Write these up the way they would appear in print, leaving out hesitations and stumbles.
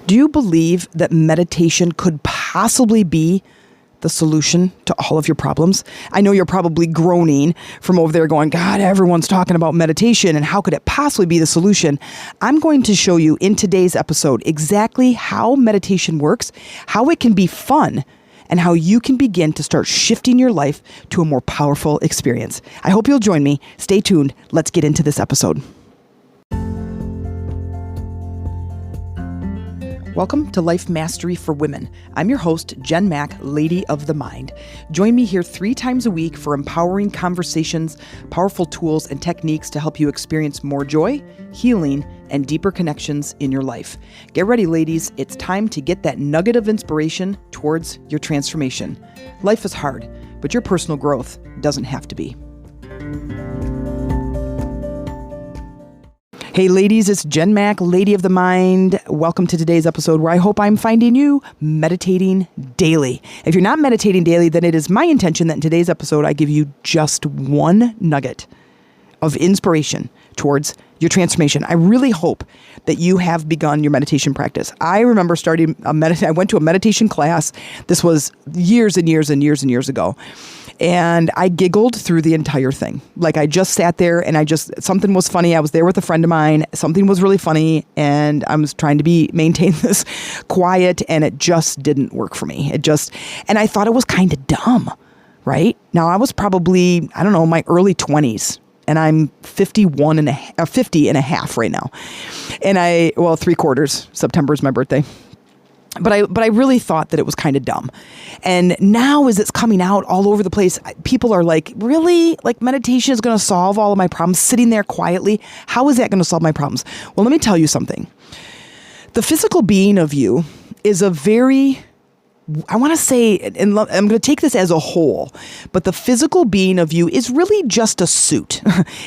Do you believe that meditation could possibly be the solution to all of your problems? I know you're probably groaning from over there going, God, everyone's talking about meditation and how could it possibly be the solution? I'm going to show you in today's episode exactly how meditation works, how it can be fun, and how you can begin to start shifting your life to a more powerful experience. I hope you'll join me. Stay tuned. Let's get into this episode. Welcome to Life Mastery for Women. I'm your host, Jen Mack, Lady of the Mind. Join me here 3 times a week for empowering conversations, powerful tools, and techniques to help you experience more joy, healing, and deeper connections in your life. Get ready, ladies. It's time to get that nugget of inspiration towards your transformation. Life is hard, but your personal growth doesn't have to be. Hey ladies, it's Jen Mack, Lady of the Mind. Welcome to today's episode where I hope I'm finding you meditating daily. If you're not meditating daily, then it is my intention that in today's episode I give you just one nugget of inspiration towards your transformation. I really hope that you have begun your meditation practice. I remember starting I went to a meditation class. This was years and years and years and years ago. And I giggled through the entire thing. Like I just sat there and something was funny. I was there with a friend of mine. Something was really funny and I was trying to maintain this quiet and it just didn't work for me. And I thought it was kind of dumb, right? Now I was probably, my early 20s. And I'm 50 and a half right now. And 3/4. September is my birthday. But I really thought that it was kind of dumb. And now as it's coming out all over the place, people are like, really? Like meditation is going to solve all of my problems sitting there quietly? How is that going to solve my problems? Well, let me tell you something. The physical being of you is a very, I want to say, and I'm going to take this as a whole, but the physical being of you is really just a suit.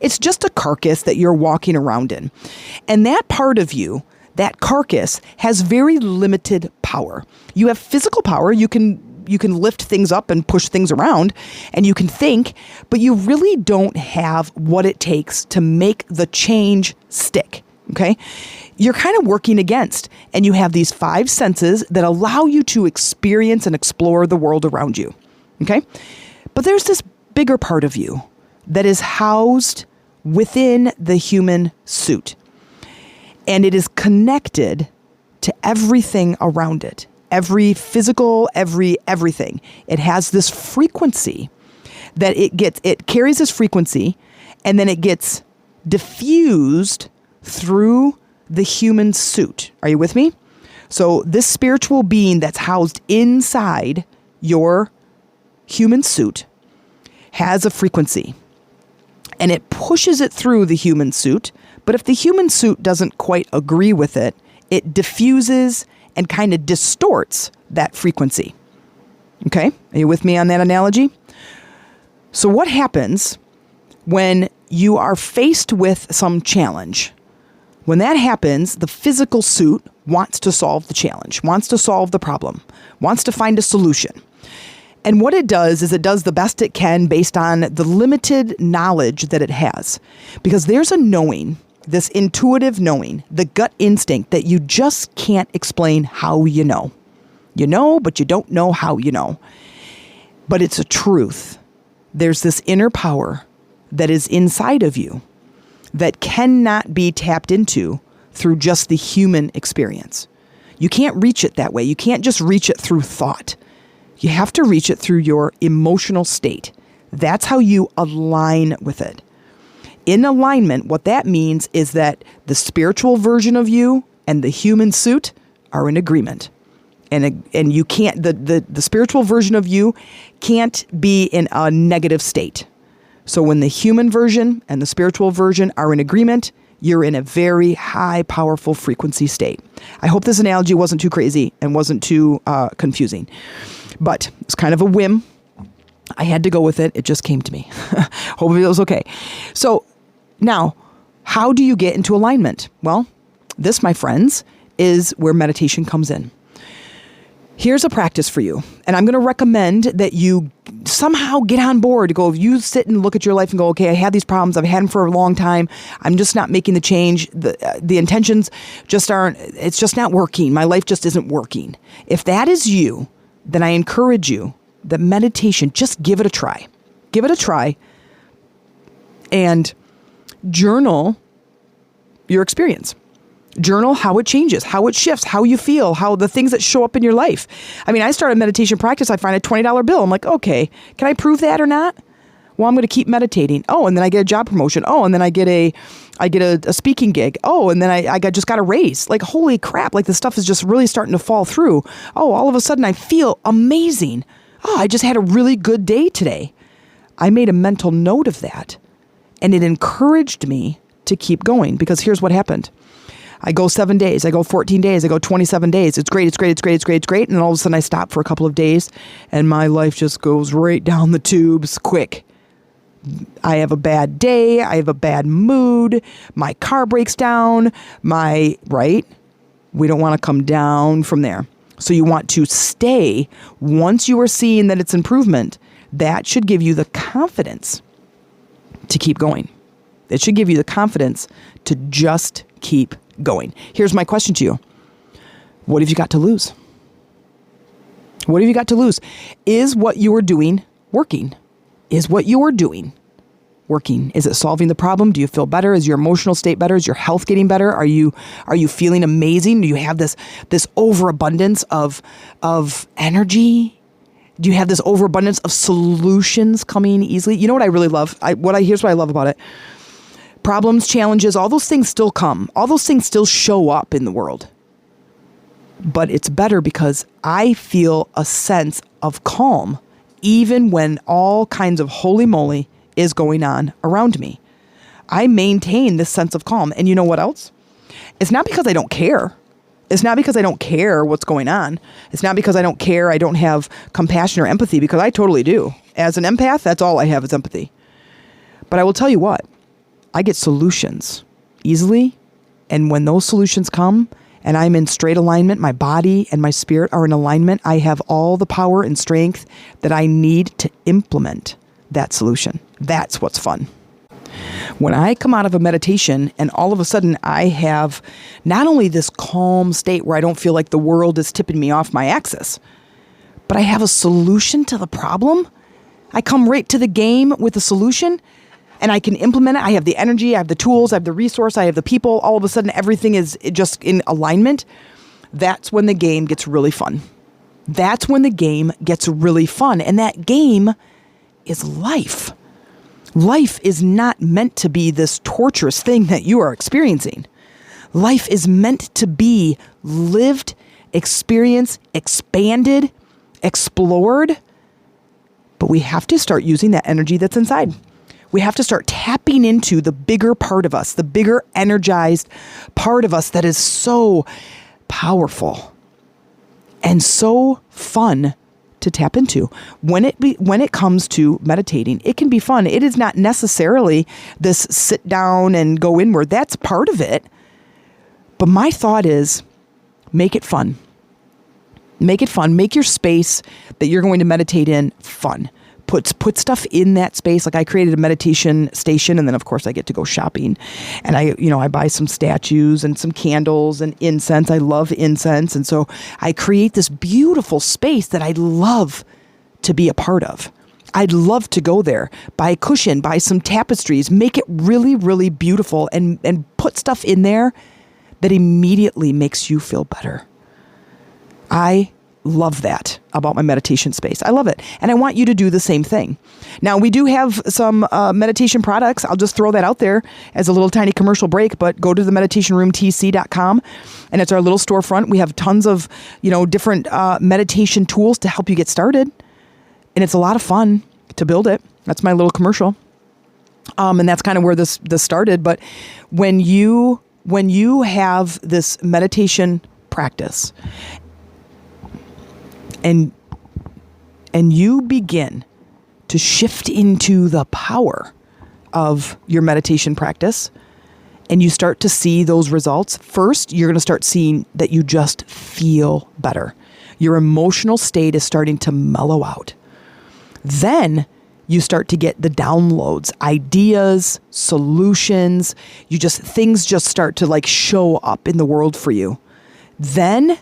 It's just a carcass that you're walking around in. And that part of you, that carcass, has very limited power. You have physical power. You can lift things up and push things around, and you can think, but you really don't have what it takes to make the change stick. Okay? You're kind of working against, and you have these 5 senses that allow you to experience and explore the world around you. Okay? But there's this bigger part of you that is housed within the human suit. And it is connected to everything around it. Every physical, everything. It has this frequency that it carries this frequency, and then it gets diffused through the human suit. Are you with me? So this spiritual being that's housed inside your human suit has a frequency, and it pushes it through the human suit. But if the human suit doesn't quite agree with it, it diffuses and kind of distorts that frequency. Okay? Are you with me on that analogy? So what happens when you are faced with some challenge? When that happens, the physical suit wants to solve the challenge, wants to solve the problem, wants to find a solution. And what it does is it does the best it can based on the limited knowledge that it has. Because there's a knowing, this intuitive knowing, the gut instinct that you just can't explain how you know. You know, but you don't know how you know. But it's a truth. There's this inner power that is inside of you that cannot be tapped into through just the human experience. You can't reach it that way. You can't just reach it through thought. You have to reach it through your emotional state. That's how you align with it. In alignment, what that means is that the spiritual version of you and the human suit are in agreement. And you can't, the spiritual version of you can't be in a negative state. So when the human version and the spiritual version are in agreement, you're in a very high, powerful frequency state. I hope this analogy wasn't too crazy and wasn't too confusing. But it's kind of a whim. I had to go with it. It just came to me. Hopefully it was okay. So now, how do you get into alignment? Well, this, my friends, is where meditation comes in. Here's a practice for you. And I'm going to recommend that you somehow get on board to go, if you sit and look at your life and go, okay, I had these problems. I've had them for a long time. I'm just not making the change. The intentions just aren't, it's just not working. My life just isn't working. If that is you, then I encourage you that meditation, just give it a try. Give it a try and journal your experience. Journal how it changes, how it shifts, how you feel, how the things that show up in your life. I mean, I started meditation practice. I find a $20 bill. I'm like, okay, can I prove that or not? Well, I'm going to keep meditating. Oh, and then I get a job promotion. Oh, and then I get a speaking gig. Oh, and then I just got a raise. Like, holy crap. Like, the stuff is just really starting to fall through. Oh, all of a sudden I feel amazing. Oh, I just had a really good day today. I made a mental note of that, and it encouraged me to keep going, because here's what happened. I go 7 days, I go 14 days, I go 27 days. It's great, it's great, it's great, it's great, it's great. And then all of a sudden I stop for a couple of days and my life just goes right down the tubes quick. I have a bad day, I have a bad mood, my car breaks down, right? We don't want to come down from there. So you want to stay. Once you are seeing that it's improvement, that should give you the confidence to keep going. It should give you the confidence to just keep going. Here's my question to you. What have you got to lose? What have you got to lose? Is what you are doing working? Is what you are doing working? Is it solving the problem? Do you feel better? Is your emotional state better? Is your health getting better? Are you feeling amazing? Do you have this overabundance of energy? Do you have this overabundance of solutions coming easily? You know what I really love? Here's what I love about it. Problems, challenges, all those things still come. All those things still show up in the world. But it's better because I feel a sense of calm even when all kinds of holy moly is going on around me. I maintain this sense of calm. And you know what else? It's not because I don't care. It's not because I don't care what's going on. It's not because I don't care, I don't have compassion or empathy, because I totally do. As an empath, that's all I have is empathy. But I will tell you what, I get solutions easily. And when those solutions come and I'm in straight alignment, my body and my spirit are in alignment, I have all the power and strength that I need to implement that solution. That's what's fun. When I come out of a meditation and all of a sudden I have not only this calm state where I don't feel like the world is tipping me off my axis, but I have a solution to the problem. I come right to the game with a solution and I can implement it. I have the energy, I have the tools, I have the resource, I have the people. All of a sudden everything is just in alignment. That's when the game gets really fun. That's when the game gets really fun. And that game is life. Life is not meant to be this torturous thing that you are experiencing. Life is meant to be lived, experienced, expanded, explored. But we have to start using that energy that's inside. We have to start tapping into the bigger part of us, the bigger energized part of us that is so powerful and so fun to tap into. When it comes to meditating, it can be fun. It is not necessarily this sit down and go inward. That's part of it. But my thought is, make it fun. Make it fun. Make your space that you're going to meditate in fun. Put stuff in that space. Like I created a meditation station, and then of course I get to go shopping, and I buy some statues and some candles and incense. I love incense, and so I create this beautiful space that I love to be a part of. I'd love to go there, buy a cushion, buy some tapestries, make it really, really beautiful, and put stuff in there that immediately makes you feel better. I love that about my meditation space. I love it. And I want you to do the same thing. Now, we do have some meditation products. I'll just throw that out there as a little tiny commercial break, but go to the meditationroomtc.com and it's our little storefront. We have tons of, different meditation tools to help you get started. And it's a lot of fun to build it. That's my little commercial. And that's kind of where this started. But when you have this meditation practice and you begin to shift into the power of your meditation practice and you start to see those results, first, you're going to start seeing that you just feel better. Your emotional state is starting to mellow out. Then you start to get the downloads, ideas, solutions. Things just start to like show up in the world for you. Then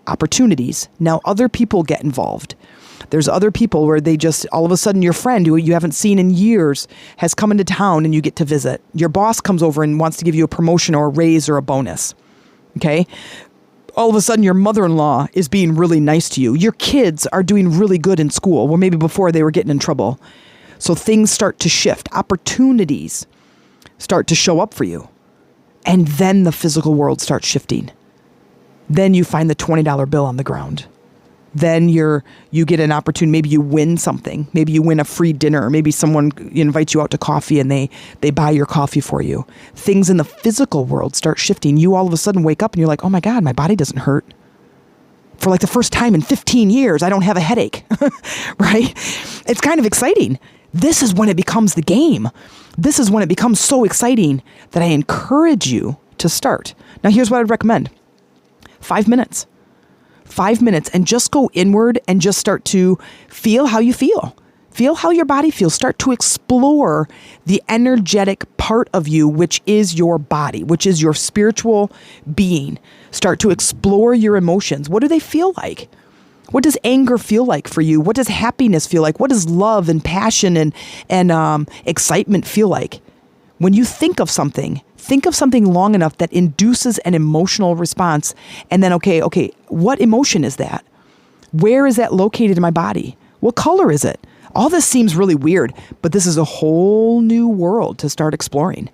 opportunities. Now other people get involved. There's other people where they just, all of a sudden your friend who you haven't seen in years has come into town and you get to visit. Your boss comes over and wants to give you a promotion or a raise or a bonus. Okay? All of a sudden your mother-in-law is being really nice to you. Your kids are doing really good in school. Well, maybe before they were getting in trouble. So things start to shift. Opportunities start to show up for you. And then the physical world starts shifting. Then you find the $20 bill on the ground. Then you get an opportunity. Maybe you win something. Maybe you win a free dinner. Maybe someone invites you out to coffee and they buy your coffee for you. Things in the physical world start shifting. You all of a sudden wake up and you're like, oh my God, my body doesn't hurt. For like the first time in 15 years, I don't have a headache, right? It's kind of exciting. This is when it becomes the game. This is when it becomes so exciting that I encourage you to start. Now, here's what I'd recommend. 5 minutes. 5 minutes and just go inward and just start to feel how you feel. Feel how your body feels. Start to explore the energetic part of you, which is your body, which is your spiritual being. Start to explore your emotions. What do they feel like? What does anger feel like for you? What does happiness feel like? What does love and passion and excitement feel like? When you think of something long enough that induces an emotional response. And then, okay, what emotion is that? Where is that located in my body? What color is it? All this seems really weird, but this is a whole new world to start exploring.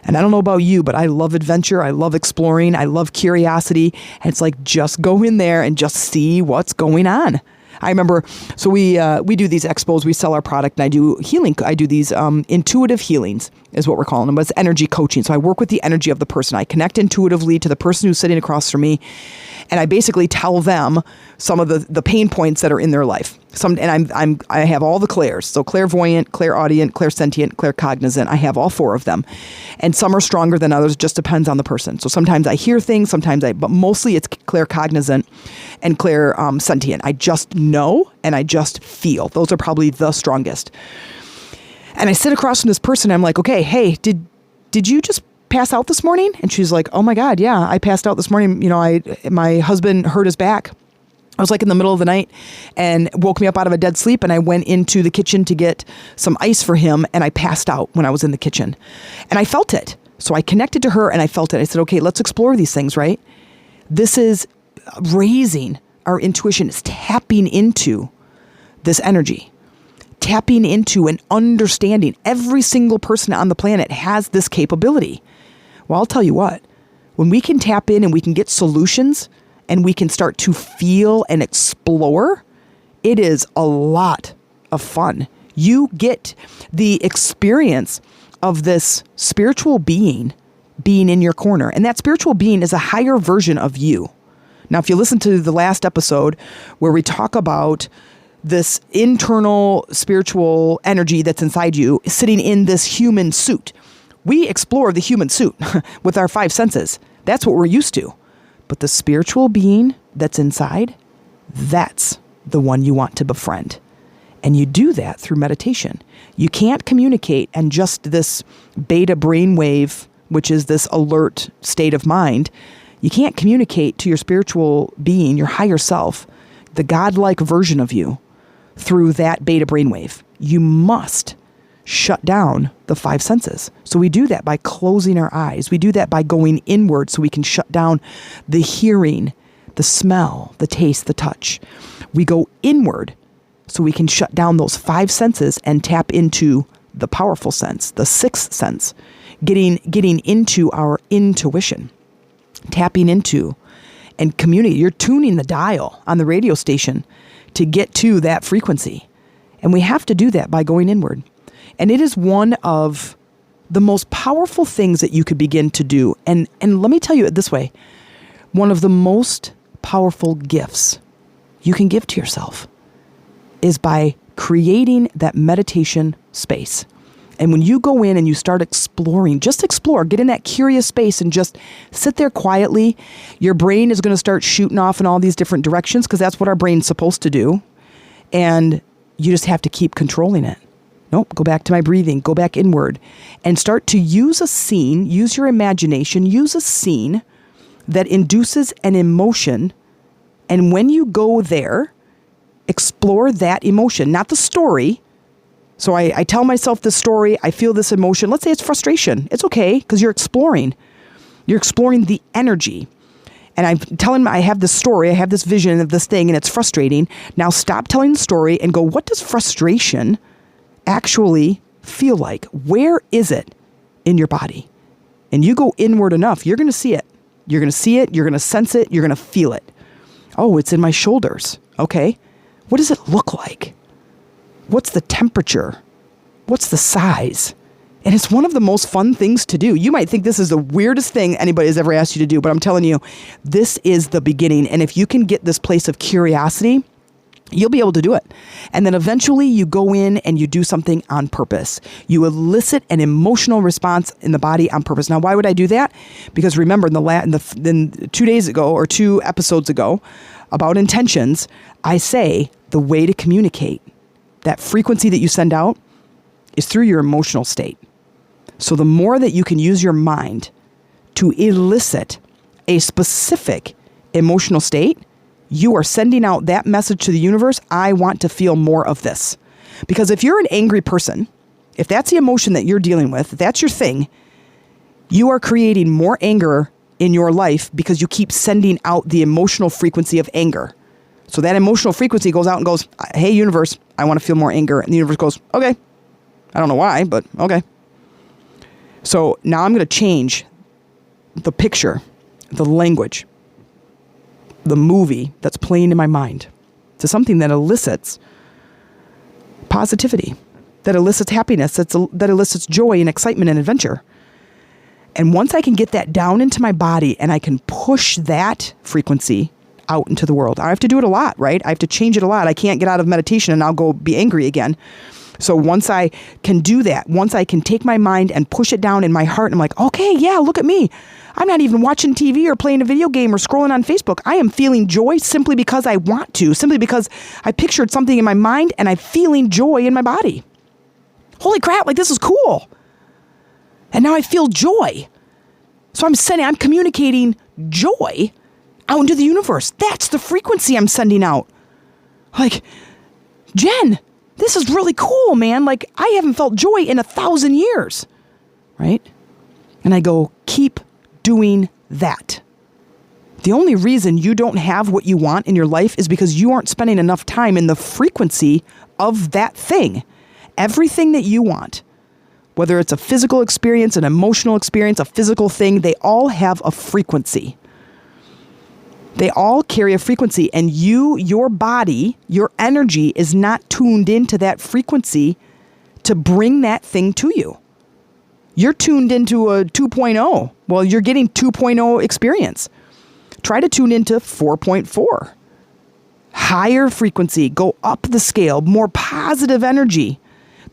And I don't know about you, but I love adventure. I love exploring. I love curiosity. And it's like, just go in there and just see what's going on. I remember, so we do these expos, we sell our product, and I do healing. I do these intuitive healings is what we're calling them, but it's energy coaching. So I work with the energy of the person. I connect intuitively to the person who's sitting across from me, and I basically tell them some of the pain points that are in their life. I have all the clairs. So clairvoyant, clairaudient, clairsentient, claircognizant. I have all 4 of them. And some are stronger than others, just depends on the person. So sometimes I hear things, but mostly it's claircognizant and clairsentient. I just know and I just feel. Those are probably the strongest. And I sit across from this person. I'm like, okay, hey, did you just pass out this morning? And she's like, oh my God, yeah, I passed out this morning. You know, my husband hurt his back. I was like in the middle of the night and woke me up out of a dead sleep, and I went into the kitchen to get some ice for him, and I passed out when I was in the kitchen. And I felt it. So I connected to her and I felt it. I said, okay, let's explore these things, right? This is raising our intuition. It's tapping into this energy, tapping into and understanding. Every single person on the planet has this capability. Well, I'll tell you what, when we can tap in and we can get solutions and we can start to feel and explore, it is a lot of fun. You get the experience of this spiritual being in your corner. And that spiritual being is a higher version of you. Now, if you listen to the last episode where we talk about this internal spiritual energy that's inside you sitting in this human suit, we explore the human suit with our 5 senses. That's what we're used to. But the spiritual being that's inside, that's the one you want to befriend. And you do that through meditation. You can't communicate and just this beta brainwave, which is this alert state of mind, you can't communicate to your spiritual being, your higher self, the godlike version of you, through that beta brainwave. You must shut down the 5 senses. So we do that by closing our eyes. We do that by going inward so we can shut down the hearing, the smell, the taste, the touch. We go inward so we can shut down those 5 senses and tap into the powerful sense, the 6th sense, getting into our intuition, tapping into and community. You're tuning the dial on the radio station to get to that frequency. And we have to do that by going inward. And it is one of the most powerful things that you could begin to do. And let me tell you it this way. One of the most powerful gifts you can give to yourself is by creating that meditation space. And when you go in and you start exploring, just explore, get in that curious space and just sit there quietly, your brain is going to start shooting off in all these different directions because that's what our brain's supposed to do. And you just have to keep controlling it. Nope, go back to my breathing, go back inward and start to use a scene, use your imagination, use a scene that induces an emotion. And when you go there, explore that emotion, not the story. So I tell myself this story, I feel this emotion. Let's say it's frustration. It's okay because you're exploring. You're exploring the energy. And I'm telling I have this story, I have this vision of this thing and it's frustrating. Now stop telling the story and go, what does frustration actually feel like? Where is it in your body? And you go inward enough, you're going to see it. You're going to see it, you're going to sense it, you're going to feel it. Oh, it's in my shoulders. Okay. What does it look like? What's the temperature? What's the size? And it's one of the most fun things to do. You might think this is the weirdest thing anybody has ever asked you to do, but I'm telling you, this is the beginning. And if you can get this place of curiosity, you'll be able to do it. And then eventually you go in and you do something on purpose. You elicit an emotional response in the body on purpose. Now, why would I do that? Because remember, in 2 days ago or 2 episodes ago about intentions, I say the way to communicate, that frequency that you send out is through your emotional state. So the more that you can use your mind to elicit a specific emotional state, you are sending out that message to the universe. I want to feel more of this. Because if you're an angry person, if that's the emotion that you're dealing with, if that's your thing, you are creating more anger in your life because you keep sending out the emotional frequency of anger. So that emotional frequency goes out and goes, hey, universe, I want to feel more anger. And the universe goes, okay. I don't know why, but okay. So now I'm going to change the picture, the language, the movie that's playing in my mind to something that elicits positivity, that elicits happiness, that elicits joy and excitement and adventure. And once I can get that down into my body and I can push that frequency out into the world, I have to do it a lot, right? I have to change it a lot. I can't get out of meditation and I'll go be angry again. So once I can do that, once I can take my mind and push it down in my heart, and I'm like, okay, yeah, look at me. I'm not even watching TV or playing a video game or scrolling on Facebook. I am feeling joy simply because I want to, simply because I pictured something in my mind and I'm feeling joy in my body. Holy crap, like this is cool. And now I feel joy. So I'm communicating joy out into the universe. That's the frequency I'm sending out. Like, Jen, this is really cool, man. Like, I haven't felt joy in 1,000 years, right? And I go, keep doing that. The only reason you don't have what you want in your life is because you aren't spending enough time in the frequency of that thing. Everything that you want, whether it's a physical experience, an emotional experience, a physical thing, they all have a frequency. They all carry a frequency, and your body, your energy is not tuned into that frequency to bring that thing to you. You're tuned into a 2.0. Well, you're getting 2.0 experience. Try to tune into 4.4. Higher frequency, go up the scale, more positive energy,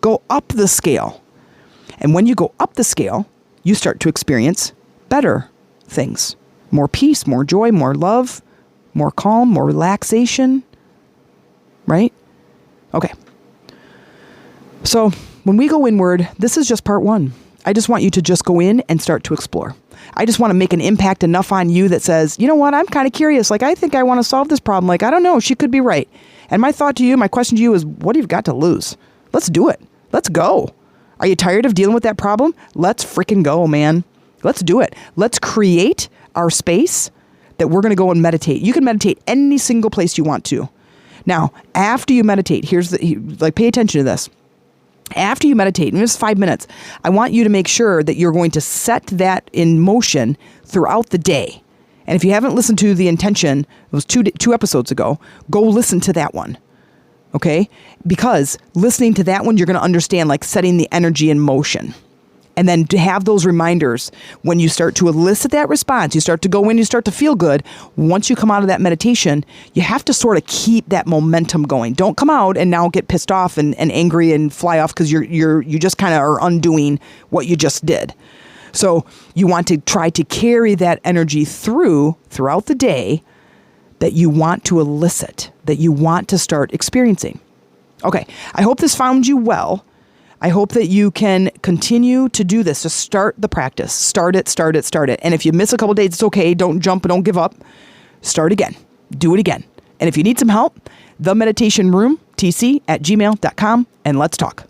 go up the scale. And when you go up the scale, you start to experience better things. More peace, more joy, more love, more calm, more relaxation, right? Okay. So when we go inward, this is just part 1. I just want you to just go in and start to explore. I just want to make an impact enough on you that says, you know what, I'm kind of curious. Like, I think I want to solve this problem. Like, I don't know, she could be right. And my thought to you, my question to you is, what have you got to lose? Let's do it. Let's go. Are you tired of dealing with that problem? Let's freaking go, man. Let's do it. Let's create our space that we're going to go and meditate. You can meditate any single place you want to. Now, after you meditate, pay attention to this. After you meditate, in just 5 minutes, I want you to make sure that you're going to set that in motion throughout the day. And if you haven't listened to the intention, it was two episodes ago, go listen to that one. Okay? Because listening to that one, you're going to understand like setting the energy in motion. And then to have those reminders when you start to elicit that response, you start to go in, you start to feel good. Once you come out of that meditation, you have to sort of keep that momentum going. Don't come out and now get pissed off and angry and fly off because you just kind of are undoing what you just did. So you want to try to carry that energy throughout the day that you want to elicit, that you want to start experiencing. Okay, I hope this found you well. I hope that you can continue to do this. Just start the practice. Start it. And if you miss a couple days, it's okay. Don't jump and don't give up. Start again. Do it again. And if you need some help, themeditationroomtc@gmail.com, and let's talk.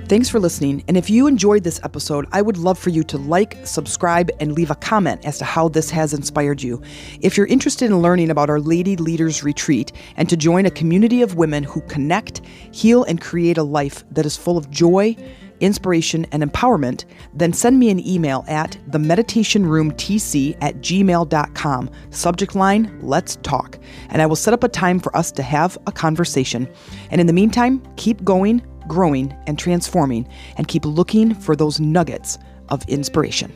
Thanks for listening. And if you enjoyed this episode, I would love for you to like, subscribe, and leave a comment as to how this has inspired you. If you're interested in learning about our Lady Leaders Retreat and to join a community of women who connect, heal, and create a life that is full of joy, inspiration, and empowerment, then send me an email at themeditationroomtc@gmail.com. Subject line, let's talk. And I will set up a time for us to have a conversation. And in the meantime, keep going, growing, and transforming, and keep looking for those nuggets of inspiration.